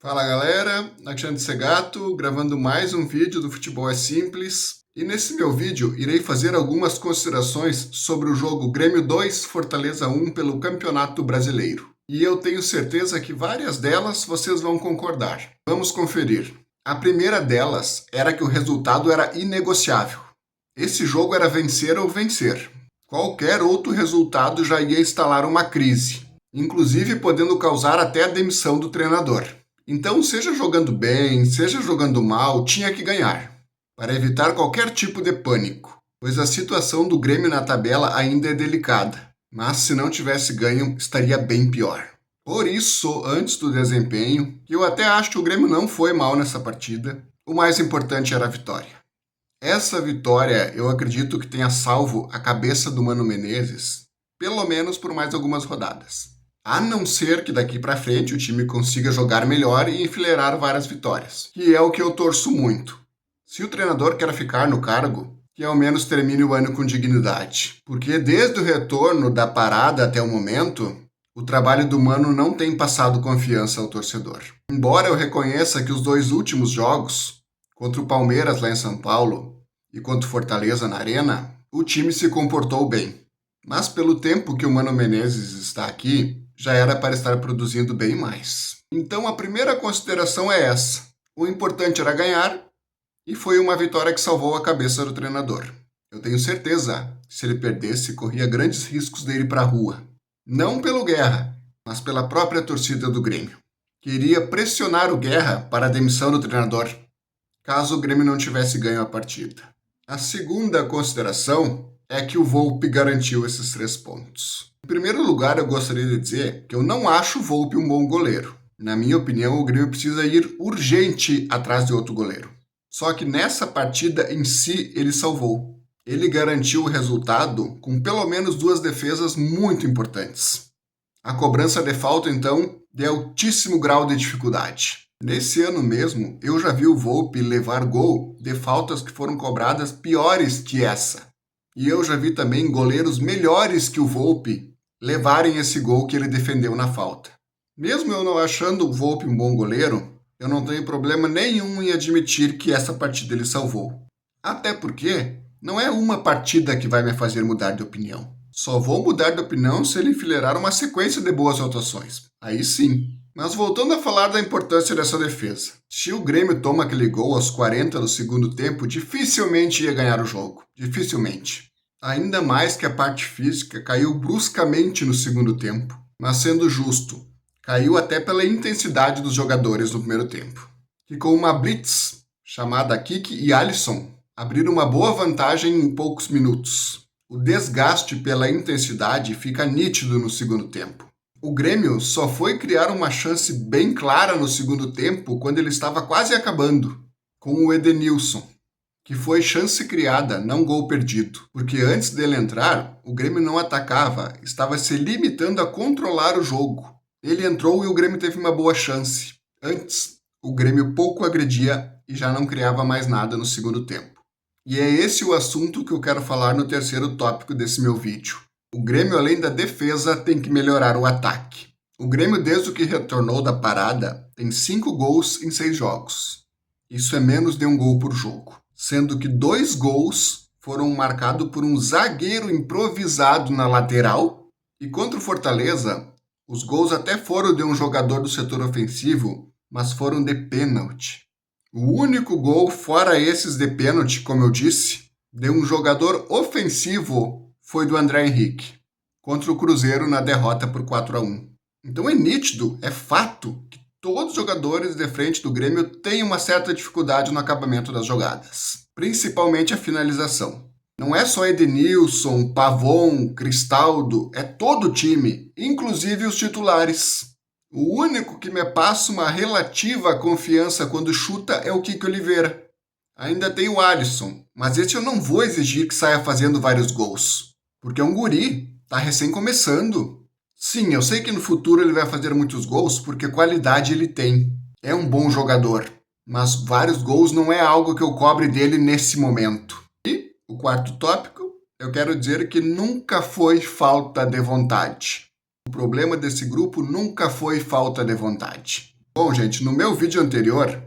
Fala galera, Alexandre Segato, gravando mais um vídeo do Futebol é Simples. E nesse meu vídeo irei fazer algumas considerações sobre o jogo Grêmio 2, Fortaleza 1 pelo Campeonato Brasileiro. E eu tenho certeza que várias delas vocês vão concordar. Vamos conferir. A primeira delas era que o resultado era inegociável. Esse jogo era vencer ou vencer. Qualquer outro resultado já ia instalar uma crise, inclusive podendo causar até a demissão do treinador. Então, seja jogando bem, seja jogando mal, tinha que ganhar, para evitar qualquer tipo de pânico, pois a situação do Grêmio na tabela ainda é delicada, mas se não tivesse ganho, estaria bem pior. Por isso, antes do desempenho, que eu até acho que o Grêmio não foi mal nessa partida, o mais importante era a vitória. Essa vitória eu acredito que tenha salvo a cabeça do Mano Menezes, pelo menos por mais algumas rodadas. A não ser que daqui para frente o time consiga jogar melhor e enfileirar várias vitórias, que é o que eu torço muito. Se o treinador quer ficar no cargo, que ao menos termine o ano com dignidade, porque desde o retorno da parada até o momento, o trabalho do Mano não tem passado confiança ao torcedor. Embora eu reconheça que os dois últimos jogos, contra o Palmeiras lá em São Paulo e contra o Fortaleza na Arena, o time se comportou bem. Mas pelo tempo que o Mano Menezes está aqui, já era para estar produzindo bem mais. Então a primeira consideração é essa. O importante era ganhar e foi uma vitória que salvou a cabeça do treinador. Eu tenho certeza que se ele perdesse, corria grandes riscos de ir para a rua. Não pelo Guerra, mas pela própria torcida do Grêmio. Queria pressionar o Guerra para a demissão do treinador, caso o Grêmio não tivesse ganho a partida. A segunda consideração é que o Volpi garantiu esses 3 pontos. Em primeiro lugar, eu gostaria de dizer que eu não acho o Volpi um bom goleiro. Na minha opinião, o Grêmio precisa ir urgente atrás de outro goleiro. Só que nessa partida em si, ele salvou. Ele garantiu o resultado com pelo menos 2 defesas muito importantes. A cobrança de falta, então, de altíssimo grau de dificuldade. Nesse ano mesmo, eu já vi o Volpi levar gol de faltas que foram cobradas piores que essa. E eu já vi também goleiros melhores que o Volpi levarem esse gol que ele defendeu na falta. Mesmo eu não achando o Volpi um bom goleiro, eu não tenho problema nenhum em admitir que essa partida ele salvou. Até porque não é uma partida que vai me fazer mudar de opinião. Só vou mudar de opinião se ele enfileirar uma sequência de boas atuações. Aí sim. Mas voltando a falar da importância dessa defesa. Se o Grêmio toma aquele gol aos 40 do segundo tempo, dificilmente ia ganhar o jogo. Dificilmente. Ainda mais que a parte física caiu bruscamente no segundo tempo. Mas sendo justo, caiu até pela intensidade dos jogadores no primeiro tempo. Que com uma blitz, chamada Kiki e Alisson, abriram uma boa vantagem em poucos minutos. O desgaste pela intensidade fica nítido no segundo tempo. O Grêmio só foi criar uma chance bem clara no segundo tempo quando ele estava quase acabando, com o Edenilson, que foi chance criada, não gol perdido. Porque antes dele entrar, o Grêmio não atacava, estava se limitando a controlar o jogo. Ele entrou e o Grêmio teve uma boa chance. Antes, o Grêmio pouco agredia e já não criava mais nada no segundo tempo. E é esse o assunto que eu quero falar no terceiro tópico desse meu vídeo. O Grêmio, além da defesa, tem que melhorar o ataque. O Grêmio, desde que retornou da parada, tem 5 gols em 6 jogos. Isso é menos de 1 gol por jogo, sendo que 2 gols foram marcados por um zagueiro improvisado na lateral, e contra o Fortaleza, os gols até foram de um jogador do setor ofensivo, mas foram de pênalti. O único gol, fora esses de pênalti, como eu disse, de um jogador ofensivo foi do André Henrique, contra o Cruzeiro na derrota por 4-1. Então é nítido, é fato, que todos os jogadores de frente do Grêmio têm uma certa dificuldade no acabamento das jogadas, principalmente a finalização. Não é só Edenilson, Pavon, Cristaldo, é todo o time, inclusive os titulares. O único que me passa uma relativa confiança quando chuta é o Kiki Oliveira. Ainda tem o Alisson, mas esse eu não vou exigir que saia fazendo vários gols. Porque é um guri, tá recém começando. Sim, eu sei que no futuro ele vai fazer muitos gols porque qualidade ele tem. É um bom jogador, mas vários gols não é algo que eu cobre dele nesse momento. E o quarto tópico, eu quero dizer que nunca foi falta de vontade. O problema desse grupo nunca foi falta de vontade. Bom, gente, no meu vídeo anterior,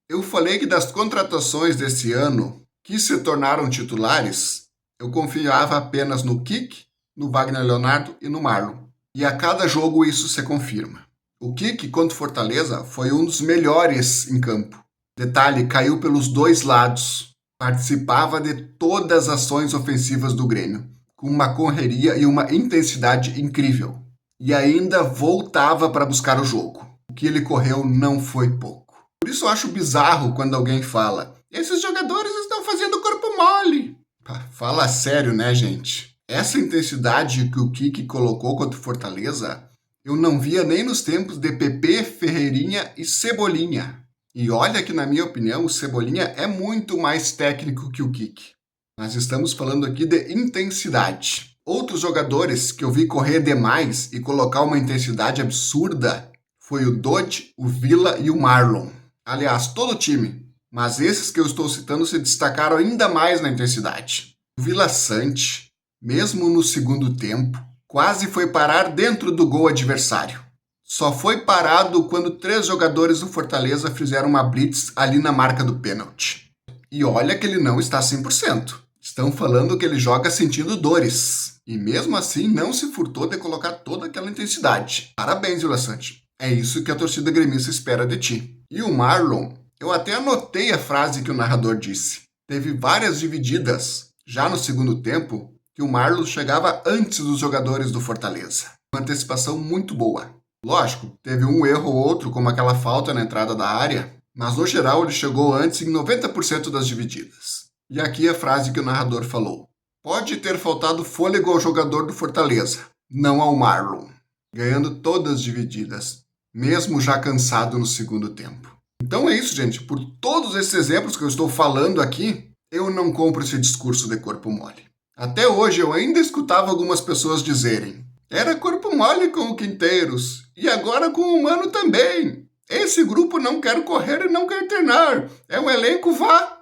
eu falei que das contratações desse ano que se tornaram titulares, eu confiava apenas no Kik, no Wagner Leonardo e no Marlon. E a cada jogo isso se confirma. O Kik contra o Fortaleza foi um dos melhores em campo. Detalhe, caiu pelos dois lados. Participava de todas as ações ofensivas do Grêmio, com uma correria e uma intensidade incrível. E ainda voltava para buscar o jogo. O que ele correu não foi pouco. Por isso eu acho bizarro quando alguém fala: esses jogadores estão fazendo corpo mole. Fala sério, né, gente? Essa intensidade que o Kik colocou contra o Fortaleza, eu não via nem nos tempos de PP, Ferreirinha e Cebolinha. E olha que, na minha opinião, o Cebolinha é muito mais técnico que o Kik. Nós estamos falando aqui de intensidade. Outros jogadores que eu vi correr demais e colocar uma intensidade absurda foi o Dodge, o Villa e o Marlon. Aliás, todo o time. Mas esses que eu estou citando se destacaram ainda mais na intensidade. O Villa Sante, mesmo no segundo tempo, quase foi parar dentro do gol adversário. Só foi parado quando 3 jogadores do Fortaleza fizeram uma blitz ali na marca do pênalti. E olha que ele não está 100%. Estão falando que ele joga sentindo dores. E mesmo assim não se furtou de colocar toda aquela intensidade. Parabéns, Villa Sante. É isso que a torcida gremista espera de ti. E o Marlon, eu até anotei a frase que o narrador disse. Teve várias divididas, já no segundo tempo, que o Marlon chegava antes dos jogadores do Fortaleza. Uma antecipação muito boa. Lógico, teve um erro ou outro, como aquela falta na entrada da área, mas no geral ele chegou antes em 90% das divididas. E aqui a frase que o narrador falou: pode ter faltado fôlego ao jogador do Fortaleza, não ao Marlon, ganhando todas as divididas, mesmo já cansado no segundo tempo. Então é isso, gente. Por todos esses exemplos que eu estou falando aqui, eu não compro esse discurso de corpo mole. Até hoje eu ainda escutava algumas pessoas dizerem: era corpo mole com o Quinteiros, e agora com o Mano também. Esse grupo não quer correr e não quer treinar. É um elenco vá.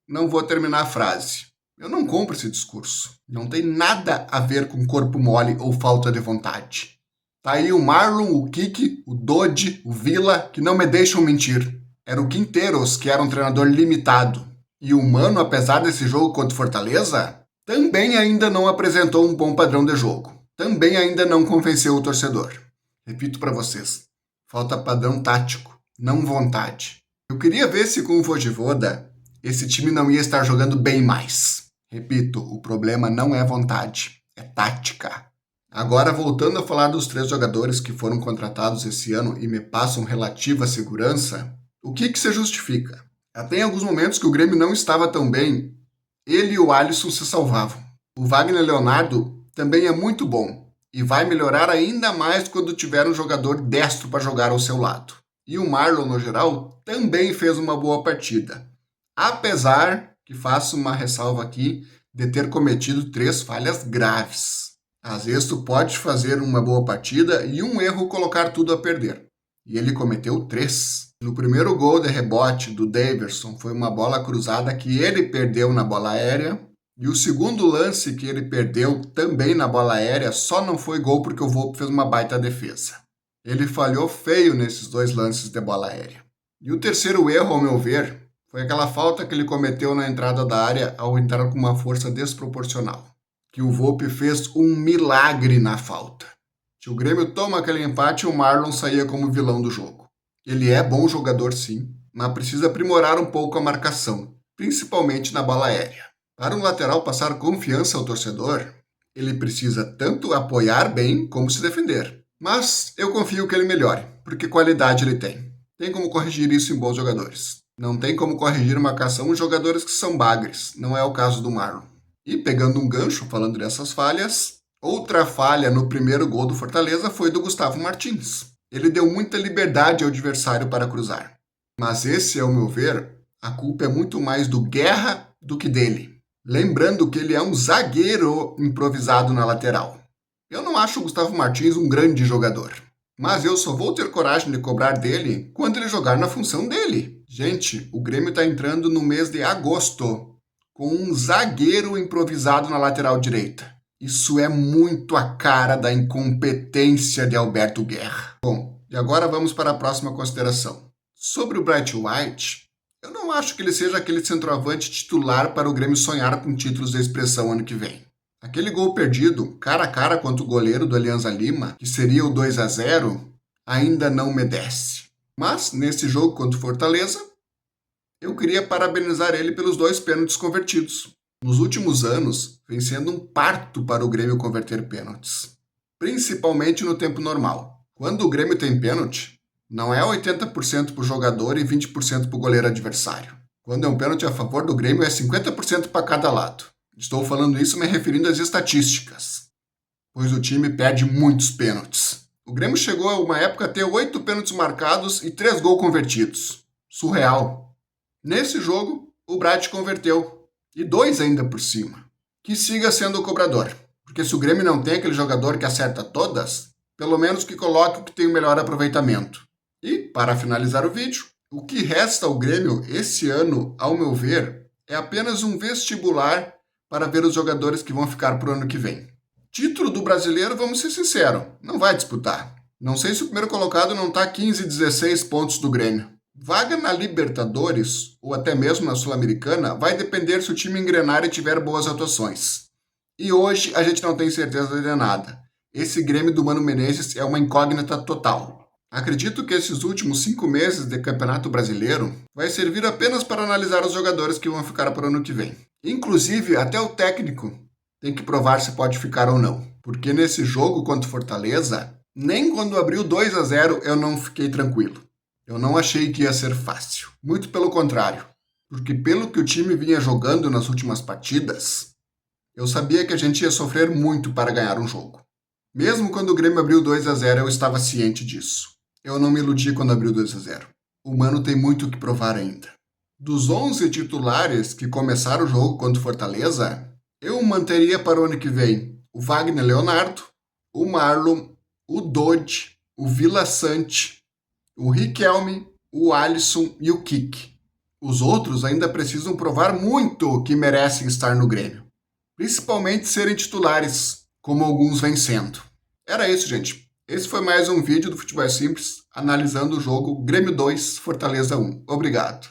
Não vou terminar a frase. Eu não compro esse discurso. Não tem nada a ver com corpo mole ou falta de vontade. Tá aí o Marlon, o Kik, o Dodge, o Villa, que não me deixam mentir. Era o Quinteiros, que era um treinador limitado. E o Mano, apesar desse jogo contra o Fortaleza, também ainda não apresentou um bom padrão de jogo. Também ainda não convenceu o torcedor. Repito para vocês, falta padrão tático, não vontade. Eu queria ver se com o Vojvoda esse time não ia estar jogando bem mais. Repito, o problema não é vontade, é tática. Agora, voltando a falar dos 3 jogadores que foram contratados esse ano e me passam relativa segurança, o que se justifica? Até em alguns momentos que o Grêmio não estava tão bem, ele e o Alisson se salvavam. O Wagner Leonardo também é muito bom e vai melhorar ainda mais quando tiver um jogador destro para jogar ao seu lado. E o Marlon, no geral, também fez uma boa partida. Apesar que faço uma ressalva aqui de ter cometido 3 falhas graves. Às vezes tu pode fazer uma boa partida e um erro colocar tudo a perder. E ele cometeu 3. No primeiro gol de rebote do Daverson foi uma bola cruzada que ele perdeu na bola aérea. E o segundo lance que ele perdeu também na bola aérea só não foi gol porque o Volpi fez uma baita defesa. Ele falhou feio nesses 2 lances de bola aérea. E o terceiro erro, ao meu ver, foi aquela falta que ele cometeu na entrada da área ao entrar com uma força desproporcional. Que o Volpi fez um milagre na falta. Se o Grêmio toma aquele empate, o Marlon saía como vilão do jogo. Ele é bom jogador sim, mas precisa aprimorar um pouco a marcação, principalmente na bola aérea. Para um lateral passar confiança ao torcedor, ele precisa tanto apoiar bem como se defender. Mas eu confio que ele melhore, porque qualidade ele tem. Tem como corrigir isso em bons jogadores. Não tem como corrigir marcação em jogadores que são bagres, não é o caso do Marlon. E pegando um gancho, falando dessas falhas, outra falha no primeiro gol do Fortaleza foi do Gustavo Martins. Ele deu muita liberdade ao adversário para cruzar. Mas esse, ao meu ver, a culpa é muito mais do Guerra do que dele. Lembrando que ele é um zagueiro improvisado na lateral. Eu não acho o Gustavo Martins um grande jogador. Mas eu só vou ter coragem de cobrar dele quando ele jogar na função dele. Gente, o Grêmio está entrando no mês de agosto com um zagueiro improvisado na lateral direita. Isso é muito a cara da incompetência de Alberto Guerra. Bom, E agora vamos para a próxima consideração. Sobre o Bright White, eu não acho que ele seja aquele centroavante titular para o Grêmio sonhar com títulos de expressão ano que vem. Aquele gol perdido, cara a cara contra o goleiro do Alianza Lima, que seria o 2-0, ainda não me desce. Mas, nesse jogo contra o Fortaleza, eu queria parabenizar ele pelos 2 pênaltis convertidos. Nos últimos anos, vem sendo um parto para o Grêmio converter pênaltis, principalmente no tempo normal. Quando o Grêmio tem pênalti, não é 80% para o jogador e 20% para o goleiro adversário. Quando é um pênalti a favor do Grêmio, é 50% para cada lado. Estou falando isso me referindo às estatísticas, pois o time perde muitos pênaltis. O Grêmio chegou a uma época a ter 8 pênaltis marcados e 3 gols convertidos. Surreal. Nesse jogo, o Bright converteu. E 2 ainda por cima. Que siga sendo o cobrador. Porque se o Grêmio não tem aquele jogador que acerta todas, pelo menos que coloque o que tem o melhor aproveitamento. E, para finalizar o vídeo, o que resta ao Grêmio esse ano, ao meu ver, é apenas um vestibular para ver os jogadores que vão ficar para o ano que vem. Título do Brasileiro, vamos ser sinceros, não vai disputar. Não sei se o primeiro colocado não está a 15, 16 pontos do Grêmio. Vaga na Libertadores, ou até mesmo na Sul-Americana, vai depender se o time engrenar e tiver boas atuações. E hoje a gente não tem certeza de nada. Esse Grêmio do Mano Menezes é uma incógnita total. Acredito que esses últimos 5 meses de Campeonato Brasileiro vai servir apenas para analisar os jogadores que vão ficar para o ano que vem. Inclusive, até o técnico tem que provar se pode ficar ou não. Porque nesse jogo contra o Fortaleza, nem quando abriu 2-0 eu não fiquei tranquilo. Eu não achei que ia ser fácil. Muito pelo contrário. Porque pelo que o time vinha jogando nas últimas partidas, eu sabia que a gente ia sofrer muito para ganhar um jogo. Mesmo quando o Grêmio abriu 2-0, eu estava ciente disso. Eu não me iludi quando abriu 2-0. O Mano tem muito o que provar ainda. Dos 11 titulares que começaram o jogo contra o Fortaleza, eu manteria para o ano que vem o Wagner Leonardo, o Marlon, o Dodge, o Vila Sante, o Riquelme, o Alisson e o Kik. Os outros ainda precisam provar muito que merecem estar no Grêmio. Principalmente serem titulares, como alguns vêm sendo. Era isso, gente. Esse foi mais um vídeo do Futebol é Simples, analisando o jogo Grêmio 2, Fortaleza 1. Obrigado.